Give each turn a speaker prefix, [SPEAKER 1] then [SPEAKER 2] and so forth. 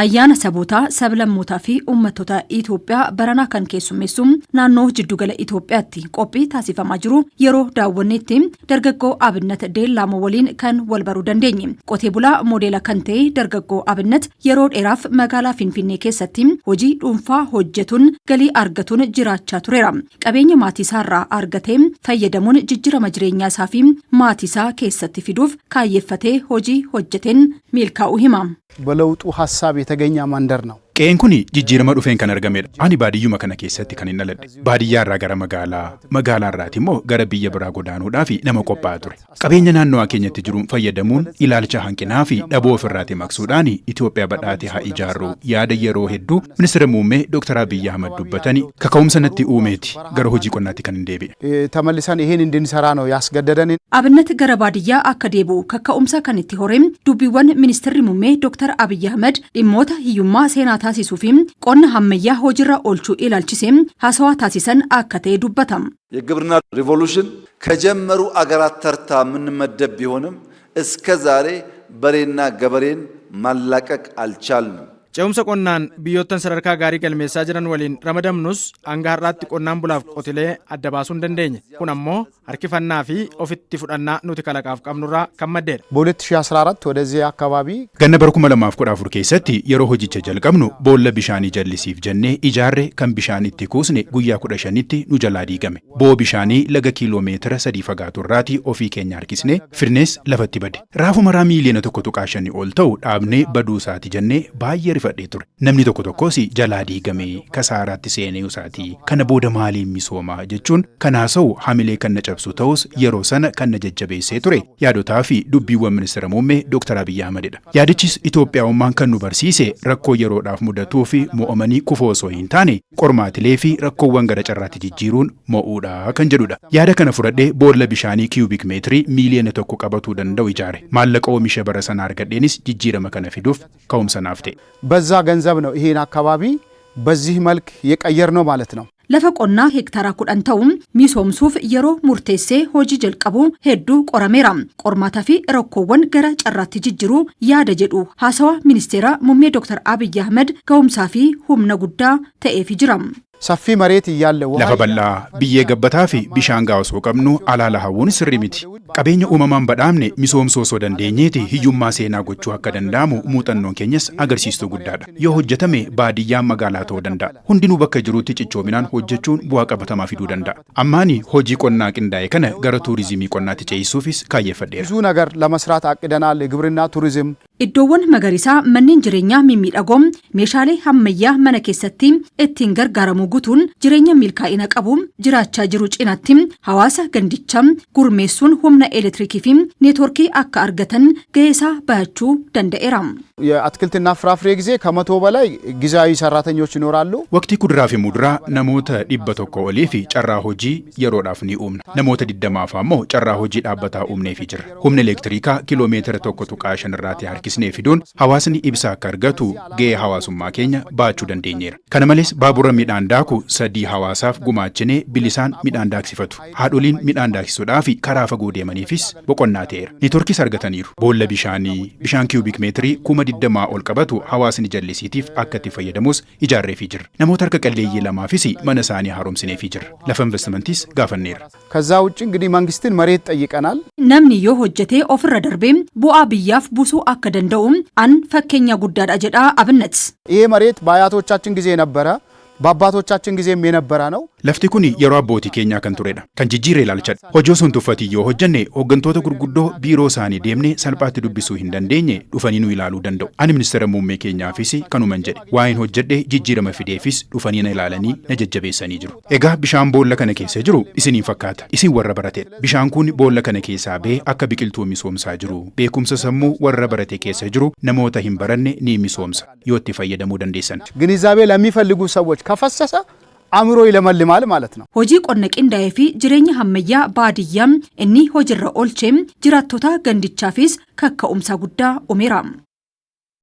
[SPEAKER 1] Ayyaana sabootaa sablammootaa fi uummattoota Itoophiyaa baranaa kan keessummeessu naannoo jiddugala Itoophiyaatti qophii taasifamaa jiru yeroo daawwanneetti dargaggoo Abinnat Deellaamoo waliin kan wal baruu dandeenye. Qotee bulaa moodeela kan ta'e dargaggoo Abinnat yeroo dheeraaf magaalaa Finfinnee keessatti hojii dhuunfaa hojjetuun galii argatuun jiraachaa tureera. Qabeenya maatii isaarraa argatee fayyadamuun jijjiirama jireenyaa isaa fi maatii isaa keessatti fiduuf kaayyeeffatee hojii hojjeteen milkaa'uu hima.
[SPEAKER 2] በለውጡ ሐሳብ የተገኘ መንደር ነው።
[SPEAKER 3] Qe'een kun jijjiirama dhufeen kan argamedha. Ani baadiyyuma kana keessatti kan hin dhaladhe. Baadiyyaa irraa gara magaalaa irraati immoo gara biyya biraa godaanuudhaaf nama qophaa'aa ture. Qabeenya naannoo keenyatti jiru fayyadamuun ilaalcha hanqinaa fi dhaboo ofirraati maqsuudhaan Itoophiyaa badhaate haa ijaarru yaada yeroo hedduu ministeera muummee Dr. Abiy Ahmed dubbatanii kaka'umsa natti uumeeti gara hojii qonnaatti kan hin deebi'e.
[SPEAKER 2] ተመልሰን ይሄን እንድንሰራ ነው ያስገደደን.
[SPEAKER 1] Abinnat gara baadiyyaa akka deebi'u kaka'umsa kan itti horee dubbiiwwan ministeerri muummee Dr. Abiy Ahmed dhimmoota hiyyummaa seenaa taasisuu fi qonna ammayyaa hojiirra oolchuu ilaalchisee haasawaa taasisan akka ta'e dubbatama.
[SPEAKER 4] የግብርና ሪቮሉሽን ከጀመሩ አገራት ተርታ የምንመደብ ቢሆንም እስከ ዛሬ በሬና ገበሬን ማላቀቅ አልቻልንም።
[SPEAKER 5] Ce'umsa qonnaan biyyoottan sadarkaa gaarii galmeessaa jiran waliin ramadamnus hanga har'aatti qonnaan bulaaf qotilee adda baasuu hin dandeenye. Kun ammoo harkifannaa fi ofitti fudhannaa nuti kalaqaaf qabnurraa kan maddeedha.
[SPEAKER 2] በ2014 ወደዚህ አካባቢ
[SPEAKER 3] Ganna bara 2014 keessatti yeroo hojicha jalqabnu boolla bishaanii jallisiif jennee ijaarre kan bishaan itti kuusne guyyaa 15tti nu jalaa diigame. Bo'oo bishaanii laga kiiloomeetira 3 fagaatu irraatii ofii keenya harkisne firnees lafatti bade. Raafuu maraa miiliyoona 1.5 ol ta'u dhaabnee baduu isaati jennee baay'ee fadhee ture. Namni tokkos jalaa diigamee kasaaraatti seenee usaatii kana booda maaliin misoomaa jechuun kanaasa'u hamilee kan na cabsu ta'us yeroo sana kan na jajjabeessee ture yaadotaa fi dubbiiwwan ministeera muummee Dr. Abiy Ahmedidha. Yaadichis Itoophiyaawummaan kan nu barsiise rakkoo yeroodhaaf mudatuu fi mo'amanii kufoo osoo hin taane qormaatilee fi rakkoowwan gara carraatti jijjiiruun mo'uudha kan jedhudha. Yaada kana fudhadhee boolla bishaanii kiiyubik meetirii miiliyoona 1 qabatuu danda'u ijaare. Maallaqa oomisha bara sana argadheenis jijjiirama kana fiduuf ka'umsa naaf ta'e.
[SPEAKER 2] በዛ ገንዘብ ነው ይሄን አካባቢ በዚህ መልክ የቀየር ነው ማለት ነው።
[SPEAKER 1] Lafa qonnaa hektaara 10 ta'u misoomsuuf yeroo murteessee hojii jalqabu hedduu qorameera. Qormaataa fi rakkoowwan gara carraatti jijjiiruu yaada jedhu haasawaa ministeera muummee Dr. Abiy Ahmed ga'umsaa fi humna guddaa ta'eef jira.
[SPEAKER 2] ሰፊ መሬት እያለ
[SPEAKER 3] lafa bal'aa biyyee gabbataa fi bishaan gahaa osoo qabnu alaala hawwuun sirrii miti. Qabeenya uumamaan badhaafne misoomsuu osoo dandeenyeeti hiyyummaa seenaa gochuu akka danda'amu muuxannoon keenyas agarsiistuu guddaadha. Yoo hojjetame baadiyyaan magaalaa ta'uu danda'a. Hundinuu bakka jiruutti cichoominaan hojjechuun bu'aa qabatamaa fiduu danda'a. Ammaani hojii qonnaa qindaa'e kana gara tuurizimii qonnaatti ce'isuufis kaayyeeffadheera.
[SPEAKER 2] ብዙ ነገር ለመስራት አቅደናል። የግብርና ቱሪዝም
[SPEAKER 1] Iddoowwan magariisaa manneen jireenyaa mimmiidhagoom meeshaalee ammayyaa mana keessatti ittiin gargaaramu guutuun jireenya milkaa'ina qabu jiraachaa jiru cinaatti hawaasa gandichaa gurmeessuun humna elektirikii fi neetworkii akka argatan ga'eesaa bahachuu danda'eera.
[SPEAKER 2] የአትክልትና ፍራፍሬ ጊዜ ከመቶ በላይ ጊዜያዊ ሰራተኞች ይኖራሉ።
[SPEAKER 3] Waqtii kuduraa fi muduraa namoota 100 olii fi carraa hojii yeroodhaaf ni uumna. Namoota 20 ammoo carraa hojii dhaabbataa uumneefii jira. Humna elektirikaa kiiloomeetira 1.5 irraatii harkisnee fiduun hawaasni ibsaa akka argatu ga'ee hawaasummaa keenya baachuu dandeenyeera. Kana malees baabura midhaan daaku 3 hawaasaaf gumaachinee bilisaan midhaan daaksifatu. Haadholiin midhaan daaksisuudhaaf karaa fagoo deemaniifis boqonnaa ta'eera. Neetworkiis argataniiru. Boolla bishaan kiiyubik meetirii 20 ol qabatu hawaasni jallisiitiif akka itti fayyadamus ijaarreefii jirra. Namoota harka qalleeyyii lamaafis mana isaanii haaromsineefii jirra. Lafa investimentis gaafanneera.
[SPEAKER 2] ከዛ ውጭ እንግዲህ መንግስትን መሬት ጠይቀናል።
[SPEAKER 1] Namni yoo hojjetee ofirra darbee bu'aa biyyaaf buusuu akka danda'u an fakkeenya guddaadha jedha Abinnat.
[SPEAKER 2] ይሄ መሬት በአያቶቻችን ጊዜ ነበረ በአባቶቻችን ጊዜም የነበረ ነው።
[SPEAKER 3] Lafti kun yeroo abbootii keenyaa kan turedha. Kan jijjiiree ilaalchadha. Hojii osoo hin tuffatiin yoo hojjenne hooggantoota gurguddoo biiroo isaanii deemnee salphaatti dubbisuu hin dandeenye dhufanii nu ilaaluu danda'u. Ani ministeera muummee keenyaafis kanuman jedhe. Waa'een hojjedhe jijjiirama fideefis dhufanii na ilaalanii na jajjabeessanii jiru. Egaa bishaan boolla kana keessa jiru isiniin fakkaata. Isin warra baratedha. Bishaan kun boolla kana keessaa ba'ee akka biqiltuu misoomsaa jiru. Beekumsa sammuu warra barate keessa jiru namoota hin baranne ni misoomsa yoo itti fayyadamuu dandeessan.
[SPEAKER 2] ግንዛቤ ለሚፈልጉ ሰዎች ከፈሰሰ አእምሮ ይለመልማል ማለት ነው።
[SPEAKER 1] Hojii qonna qindaa'ee fi jireenya ammayyaa baadiyyaa inni hojiirra oolchee jiraattota gandichaafis kakka'umsa guddaa uumeera.